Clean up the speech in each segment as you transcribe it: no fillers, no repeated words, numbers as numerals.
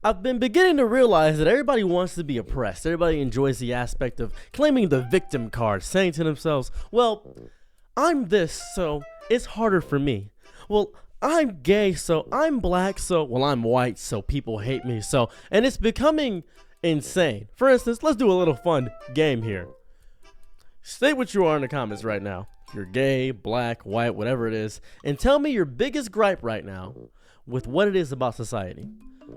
I've been beginning to realize that everybody wants to be oppressed. Everybody enjoys the aspect of claiming the victim card, saying to themselves, well, I'm this, so it's harder for me. Well, I'm gay, so I'm black, so, well, I'm white, so people hate me, so, and it's becoming insane. For instance, let's do a little fun game here. State what you are in the comments right now. If you're gay, black, white, whatever it is, and tell me your biggest gripe right now with what it is about society.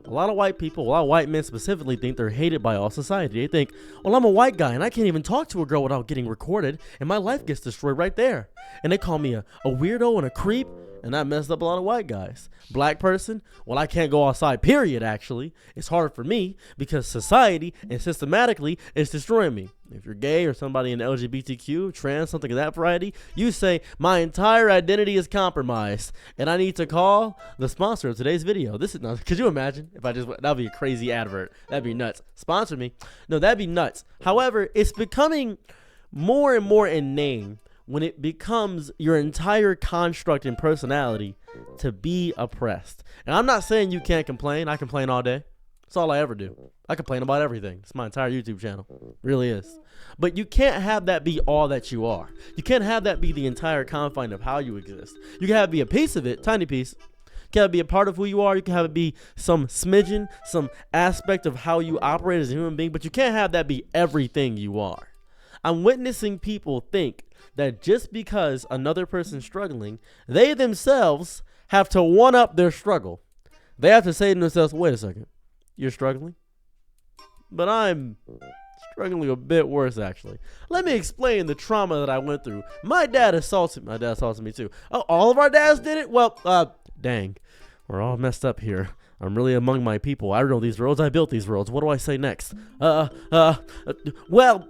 A lot of white people, a lot of white men specifically, think they're hated by all society. They think, well, I'm a white guy and I can't even talk to a girl without getting recorded and my life gets destroyed right there. And they call me a weirdo and a creep, and that messed up a lot of white guys. Black person, well, I can't go outside, period, actually. It's hard for me because society and systematically is destroying me. If you're gay or somebody in the LGBTQ, trans, something of that variety, you say, my entire identity is compromised and I need to call the sponsor of today's video. This is not, could you imagine if I just, that'd be a crazy advert. That'd be nuts. Sponsor me. No, that'd be nuts. However, it's becoming more and more in name when it becomes your entire construct and personality to be oppressed. And I'm not saying you can't complain. I complain all day. That's all I ever do. I complain about everything. It's my entire YouTube channel. It really is. But you can't have that be all that you are. You can't have that be the entire confine of how you exist. You can have it be a piece of it, tiny piece. You can have it be a part of who you are. You can have it be some smidgen, some aspect of how you operate as a human being. But you can't have that be everything you are. I'm witnessing people think that just because another person's struggling, they themselves have to one-up their struggle. They have to say to themselves, wait a second, you're struggling? But I'm struggling a bit worse, actually. Let me explain the trauma that I went through. My dad assaulted me too. Oh, all of our dads did it? Well, dang, we're all messed up here. I'm really among my people. I know these roads. I built these roads. What do I say next? Well,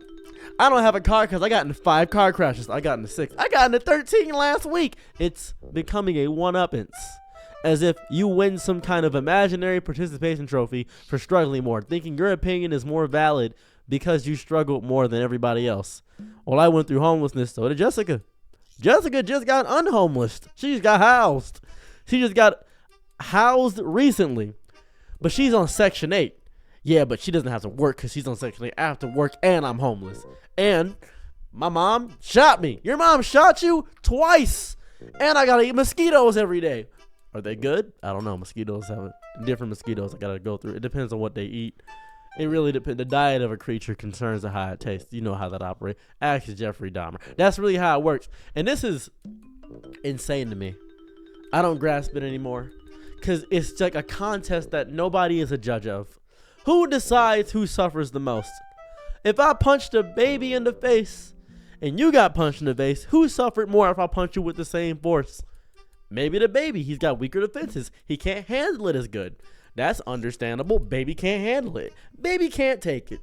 I don't have a car because I got into 5 car crashes. I got into 6. I got into 13 last week. It's becoming a one-uppance, as if you win some kind of imaginary participation trophy for struggling more, thinking your opinion is more valid because you struggled more than everybody else. Well, I went through homelessness, so did Jessica. Jessica just got unhomelessed. She just got housed. She just got housed recently, but she's on Section 8. Yeah, but she doesn't have to work because she's on Section 8. I have to work and I'm homeless. And my mom shot me. Your mom shot you twice. And I got to eat mosquitoes every day. Are they good? I don't know. Mosquitoes have different mosquitoes I got to go through. It depends on what they eat. It really depends. The diet of a creature concerns how it tastes. You know how that operates. Ask Jeffrey Dahmer. That's really how it works. And this is insane to me. I don't grasp it anymore because it's like a contest that nobody is a judge of. Who decides who suffers the most? If I punched a baby in the face and you got punched in the face, who suffered more if I punch you with the same force? Maybe the baby. He's got weaker defenses. He can't handle it as good. That's understandable. Baby can't handle it. Baby can't take it.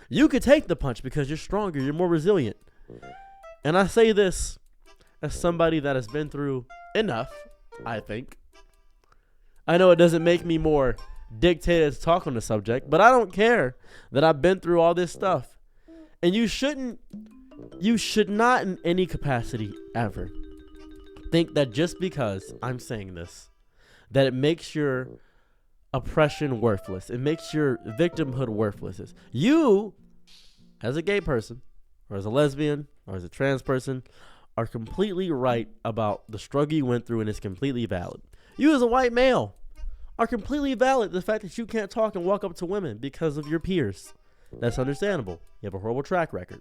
You could take the punch because you're stronger. You're more resilient. And I say this as somebody that has been through enough, I think. I know it doesn't make me more dictated to talk on the subject, but I don't care that I've been through all this stuff. And you should not in any capacity ever think that just because I'm saying this, that it makes your oppression worthless. It makes your victimhood worthless. You, as a gay person, or as a lesbian, or as a trans person, are completely right about the struggle you went through, and it's completely valid. You as a white male are completely valid. The fact that you can't talk and walk up to women because of your peers. That's understandable. You have a horrible track record.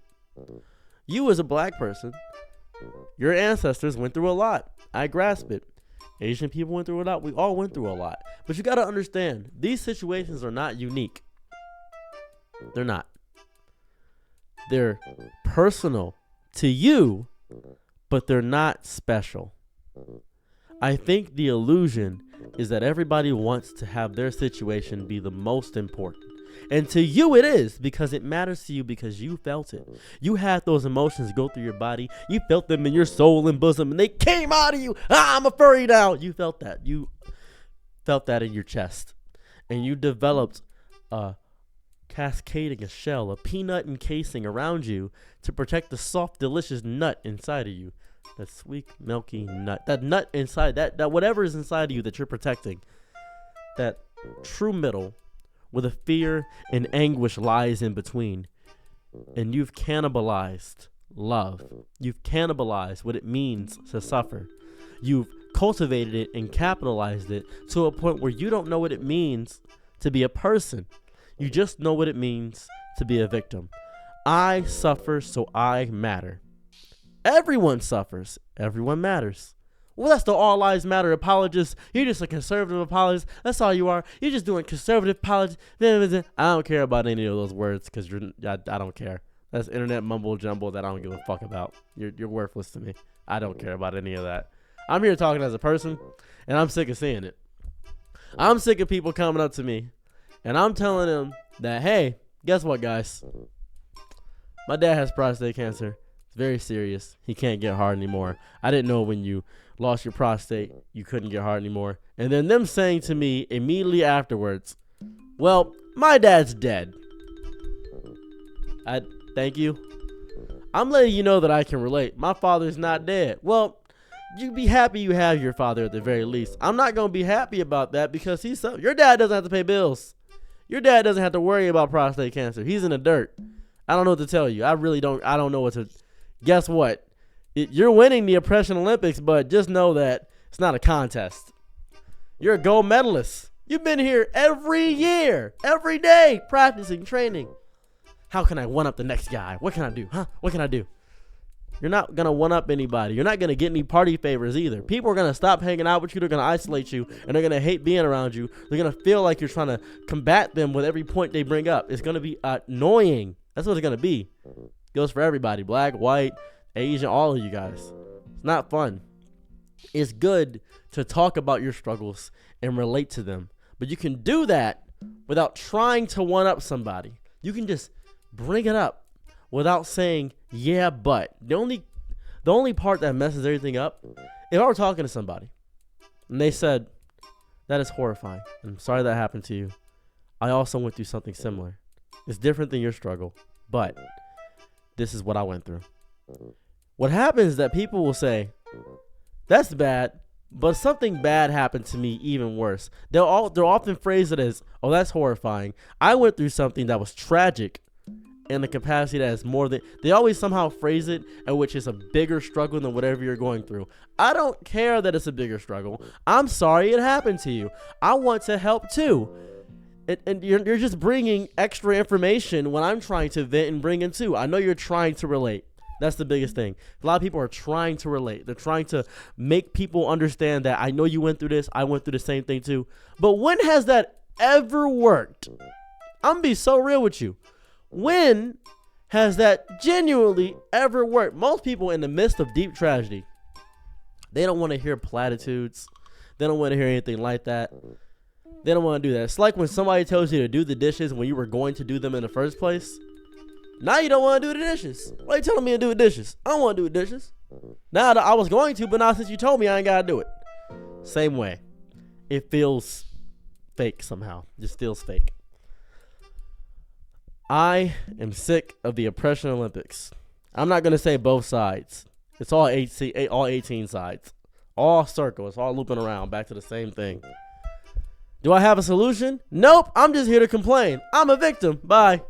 You as a black person, your ancestors went through a lot. I grasp it. Asian people went through a lot. We all went through a lot. But you got to understand, these situations are not unique. They're not. They're personal to you, but they're not special. I think the illusion is that everybody wants to have their situation be the most important. And to you it is, because it matters to you, because you felt it. You had those emotions go through your body. You felt them in your soul and bosom, and they came out of you. I'm a furry now. You felt that. You felt that in your chest. And you developed a cascading shell, a peanut encasing around you to protect the soft, delicious nut inside of you. That sweet, milky nut. That nut inside, that whatever is inside of you that you're protecting. That true middle where the fear and anguish lies in between. And you've cannibalized love. You've cannibalized what it means to suffer. You've cultivated it and capitalized it to a point where you don't know what it means to be a person. You just know what it means to be a victim. I suffer, so I matter. Everyone suffers. Everyone matters. Well, that's the all lives matter apologist. You're just a conservative apologist. That's all you are. You're just doing conservative apology. I don't care about any of those words because I don't care. That's internet mumble jumble that I don't give a fuck about. You're worthless to me. I don't care about any of that. I'm here talking as a person, and I'm sick of seeing it. I'm sick of people coming up to me, and I'm telling them that, hey, guess what, guys? My dad has prostate cancer. It's very serious. He can't get hard anymore. I didn't know when you lost your prostate, you couldn't get hard anymore. And then them saying to me immediately afterwards, well, my dad's dead. Thank you. I'm letting you know that I can relate. My father's not dead. Well, you be happy you have your father at the very least. I'm not going to be happy about that because your dad doesn't have to pay bills. Your dad doesn't have to worry about prostate cancer. He's in the dirt. I don't know what to tell you. I don't know what to. Guess what? You're winning the Oppression Olympics, but just know that it's not a contest. You're a gold medalist. You've been here every year, every day, practicing, training. How can I one-up the next guy? What can I do? What can I do? You're not going to one-up anybody. You're not going to get any party favors either. People are going to stop hanging out with you. They're going to isolate you, and they're going to hate being around you. They're going to feel like you're trying to combat them with every point they bring up. It's going to be annoying. That's what it's going to be. Goes for everybody. Black, white, Asian, all of you guys. It's not fun. It's good to talk about your struggles and relate to them. But you can do that without trying to one-up somebody. You can just bring it up without saying, yeah, but. The only part that messes everything up, if I were talking to somebody and they said, that is horrifying. I'm sorry that happened to you. I also went through something similar. It's different than your struggle, but this is what I went through. What happens is that people will say, that's bad, but something bad happened to me even worse. They'll often phrase it as, oh, that's horrifying. I went through something that was tragic in the capacity that is more than, they always somehow phrase it in which is a bigger struggle than whatever you're going through. I don't care that it's a bigger struggle. I'm sorry it happened to you. I want to help too. And you're just bringing extra information when I'm trying to vent and bring in too. I know you're trying to relate. That's the biggest thing. A lot of people are trying to relate. They're trying to make people understand that I know you went through this. I went through the same thing too. But when has that ever worked? I'm going to be so real with you. When has that genuinely ever worked? Most people in the midst of deep tragedy, they don't want to hear platitudes. They don't want to hear anything like that. They don't want to do that. It's like when somebody tells you to do the dishes when you were going to do them in the first place. Now you don't want to do the dishes. Why are you telling me to do the dishes? I don't want to do the dishes. Now I was going to, but now since you told me, I ain't got to do it. Same way. It feels fake somehow. Just feels fake. I am sick of the Oppression Olympics. I'm not going to say both sides. It's all 18 sides. All circles, all looping around back to the same thing. Do I have a solution? Nope. I'm just here to complain. I'm a victim. Bye.